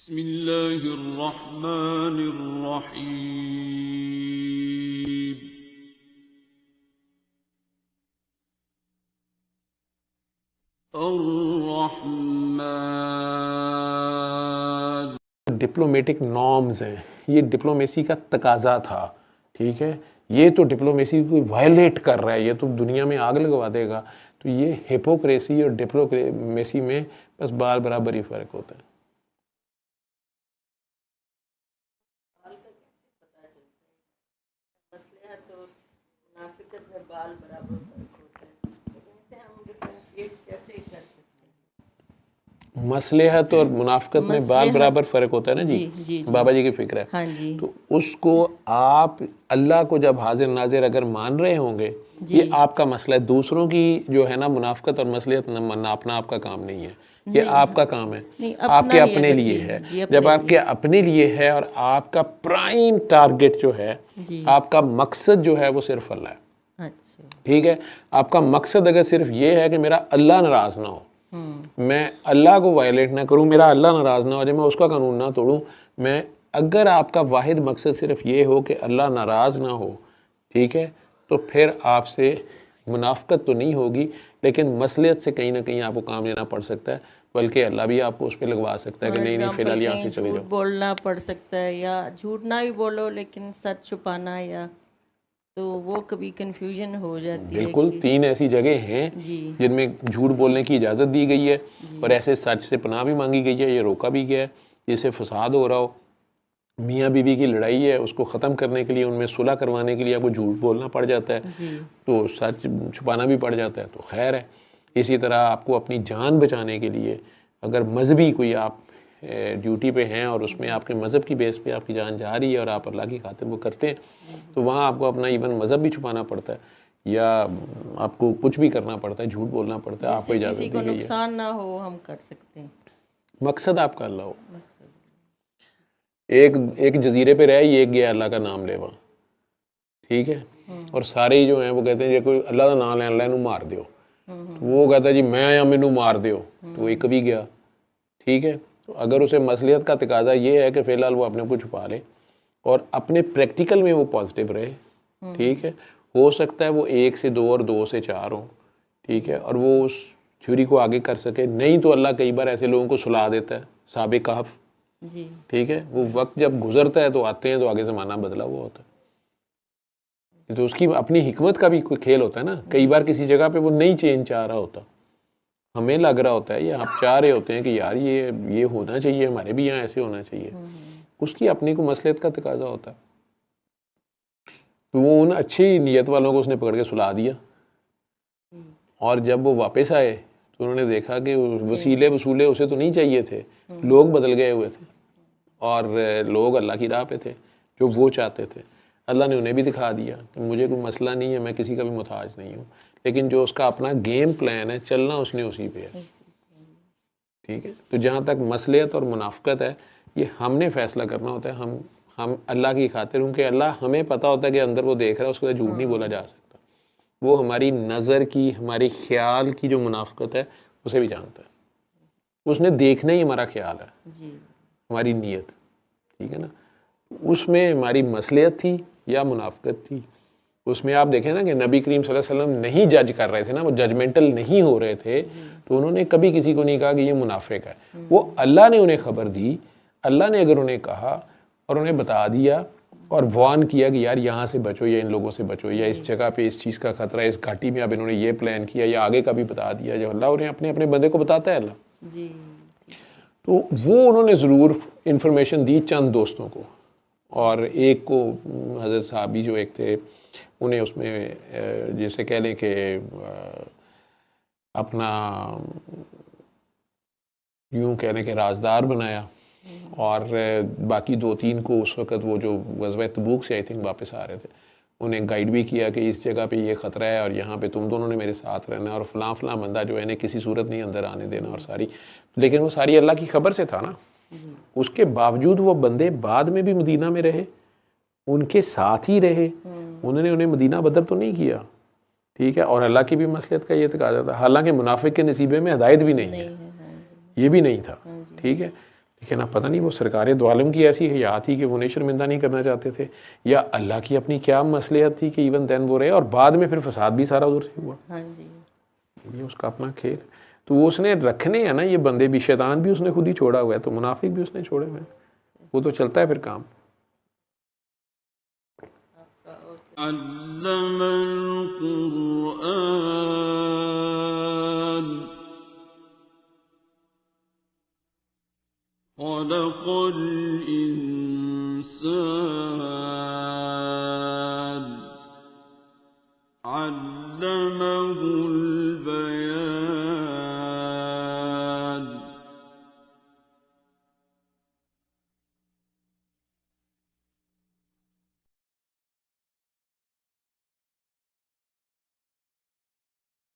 بسم اللہ الرحمن الرحیم الرحمن. ڈپلومیٹک نارمز ہیں، یہ ڈپلومیسی کا تقاضا تھا، ٹھیک ہے. یہ تو ڈپلومیسی کو وائلیٹ کر رہا ہے، یہ تو دنیا میں آگ لگوا دے گا. تو یہ ہپوکریسی اور ڈپلومیسی میں بس بال برابر ہی فرق ہوتا ہے. مصلحت اور منافقت میں بال برابر فرق ہوتا ہے نا جی. بابا جی کی فکر ہے. تو اس کو آپ اللہ کو جب حاضر ناظر اگر مان رہے ہوں گے، یہ آپ کا مسئلہ ہے. دوسروں کی جو ہے نا منافقت اور مصلحت ناپنا آپ کا کام نہیں ہے، یہ آپ کا کام ہے، آپ کے اپنے لیے ہے. جب آپ کے اپنے لیے ہے اور آپ کا پرائم ٹارگٹ جو ہے، آپ کا مقصد جو ہے وہ صرف اللہ ہے، ٹھیک ہے. آپ کا مقصد اگر صرف یہ ہے کہ میرا اللہ ناراض نہ ہو، میں اللہ کو وائلیٹ نہ کروں، میرا اللہ ناراض نہ ہو جائے، میں اس کا قانون نہ توڑوں، اگر آپ کا واحد مقصد صرف یہ ہو کہ اللہ ناراض نہ ہو، ٹھیک ہے، تو پھر آپ سے منافقت تو نہیں ہوگی، لیکن مصلحت سے کہیں نہ کہیں آپ کو کام لینا پڑ سکتا ہے، بلکہ اللہ بھی آپ کو اس پہ لگوا سکتا ہے کہ نہیں فی الحال یہاں سے چلے جاؤ. جھوٹ بولنا پڑ سکتا ہے، یا جھوٹ نہ بھی بولو لیکن سچ چھپانا، یا تو وہ کبھی کنفیوژن ہو جاتی ہے. بالکل 3 ایسی جگہ ہیں جن میں جھوٹ بولنے کی اجازت دی گئی ہے، اور ایسے سچ سے پناہ بھی مانگی گئی ہے، یہ روکا بھی گیا ہے. جس سے فساد ہو رہا ہو، میاں بیوی کی لڑائی ہے، اس کو ختم کرنے کے لیے، ان میں صلح کروانے کے لیے آپ کو جھوٹ بولنا پڑ جاتا ہے، تو سچ چھپانا بھی پڑ جاتا ہے، تو خیر ہے. اسی طرح آپ کو اپنی جان بچانے کے لیے اگر مذہبی کوئی آپ ڈیوٹی پہ ہیں اور اس میں آپ کے مذہب کی بیس پہ آپ کی جان جا رہی ہے اور آپ اللہ کی خاطر وہ کرتے ہیں، تو وہاں آپ کو اپنا ایون مذہب بھی چھپانا پڑتا ہے، یا آپ کو کچھ بھی کرنا پڑتا ہے، جھوٹ بولنا پڑتا ہے. آپ کو اجازت دی گئی ہے، کسی کو نقصان نہ ہو ہم کر سکتے ہیں، مقصد آپ کا اللہ ہو. ایک جزیرے پہ رہے، ایک گیا اللہ کا نام لے وہاں، ٹھیک ہے، اور سارے ہی جو ہیں وہ کہتے ہیں یہ کوئی اللہ کا نام لے، اللہ انہوں مار دیو. تو وہ کہتا ہے جی میں آیا مینوں مار دیو، تو وہ ایک بھی گیا، ٹھیک ہے. تو اگر اسے مصلحت کا تقاضا یہ ہے کہ فی الحال وہ اپنے کو چھپا لے اور اپنے پریکٹیکل میں وہ پازیٹیو رہے، ٹھیک ہے، ہو سکتا ہے وہ 1 سے 2 اور 2 سے 4 ہوں، ٹھیک ہے، اور وہ اس تھیوری کو آگے کر سکے. نہیں تو اللہ کئی بار ایسے لوگوں کو سلا دیتا ہے، صحابہ کہف، ٹھیک ہے، وہ وقت جب گزرتا ہے تو آتے ہیں تو آگے زمانہ بدلا ہوا ہوتا ہے. تو اس کی اپنی حکمت کا بھی کوئی کھیل ہوتا ہے نا. کئی بار کسی جگہ پہ وہ نہیں چینج چاہ رہا ہوتا، ہمیں لگ رہا ہوتا ہے یا آپ چاہ رہے ہوتے ہیں کہ یار یہ ہونا چاہیے، ہمارے بھی یہاں ایسے ہونا چاہیے، اس کی اپنی کو مصلحت کا تقاضا ہوتا ہے. تو وہ ان اچھی نیت والوں کو اس نے پکڑ کے سلا دیا، اور جب وہ واپس آئے تو انہوں نے دیکھا کہ وسیلے وصولے اسے تو نہیں چاہیے تھے، لوگ بدل گئے ہوئے تھے، اور لوگ اللہ کی راہ پہ تھے جو وہ چاہتے تھے. اللہ نے انہیں بھی دکھا دیا کہ مجھے کوئی مسئلہ نہیں ہے، میں کسی کا بھی محتاج نہیں ہوں، لیکن جو اس کا اپنا گیم پلان ہے چلنا اس نے اسی پہ ہے، ٹھیک ہے. تو جہاں تک مصلحت اور منافقت ہے، یہ ہم نے فیصلہ کرنا ہوتا ہے. ہم اللہ کی خاطر ہوں کہ اللہ ہمیں پتہ ہوتا ہے کہ اندر وہ دیکھ رہا ہے، اس کو جھوٹ نہیں بولا جا سکتا. وہ ہماری نظر کی، ہماری خیال کی جو منافقت ہے اسے بھی جانتا ہے، اس نے دیکھنا ہی ہمارا خیال ہے، ہماری نیت، ٹھیک ہے نا. اس میں ہماری مصلحت تھی یا منافقت تھی. اس میں آپ دیکھیں نا کہ نبی کریم صلی اللہ علیہ وسلم نہیں جج کر رہے تھے نا، وہ ججمنٹل نہیں ہو رہے تھے، تو انہوں نے کبھی کسی کو نہیں کہا کہ یہ منافق ہے. وہ اللہ نے انہیں خبر دی، اللہ نے اگر انہیں کہا اور انہیں بتا دیا اور وارن کیا کہ یار یہاں سے بچو، یا ان لوگوں سے بچو، یا اس جگہ پہ اس چیز کا خطرہ ہے، اس گھاٹی میں اب انہوں نے یہ پلان کیا، یا آگے کا بھی بتا دیا. جب اللہ انہیں اپنے بندے کو بتاتا ہے اللہ، تو وہ انہوں نے ضرور انفارمیشن دی چند دوستوں کو، اور ایک کو حضرت صحابی جو ایک تھے انہیں اس میں جیسے کہہ لیں کہ اپنا یوں کہہ لیں کہ رازدار بنایا، اور باقی 2-3 کو اس وقت وہ جو غزوہ تبوک سے آئی تھنک واپس آ رہے تھے انہیں گائیڈ بھی کیا کہ اس جگہ پہ یہ خطرہ ہے، اور یہاں پہ تم دونوں نے میرے ساتھ رہنا ہے، اور فلاں فلاں بندہ جو ہے انہیں کسی صورت نہیں اندر آنے دینا، اور ساری، لیکن وہ ساری اللہ کی خبر سے تھا نا. اس کے باوجود وہ بندے بعد میں بھی مدینہ میں رہے، ان کے ساتھ ہی رہے، انہیں مدینہ بدر تو نہیں کیا، ٹھیک ہے. اور اللہ کی بھی مصلحت کا یہ تقاضا تھا، حالانکہ منافق کے نصیبے میں ہدایت بھی نہیں ہے، یہ بھی نہیں تھا، ٹھیک ہے. لیکن اب پتہ نہیں وہ سرکار دو عالم کی ایسی حیات تھی کہ وہ انہیں شرمندہ نہیں کرنا چاہتے تھے، یا اللہ کی اپنی کیا مصلحت تھی کہ ایون دین وہ رہے، اور بعد میں پھر فساد بھی سارا ادھر سے ہوا. ہاں جی. یہ اس کا اپنا کھیل. تو وہ اس نے رکھنے ہیں نا یہ بندے بھی، شیطان بھی اس نے خود ہی چھوڑا ہوا ہے، تو منافق بھی اس نے چھوڑے ہوئے ہیں، وہ تو چلتا ہے پھر کام. علم القرآن خلق الإنسان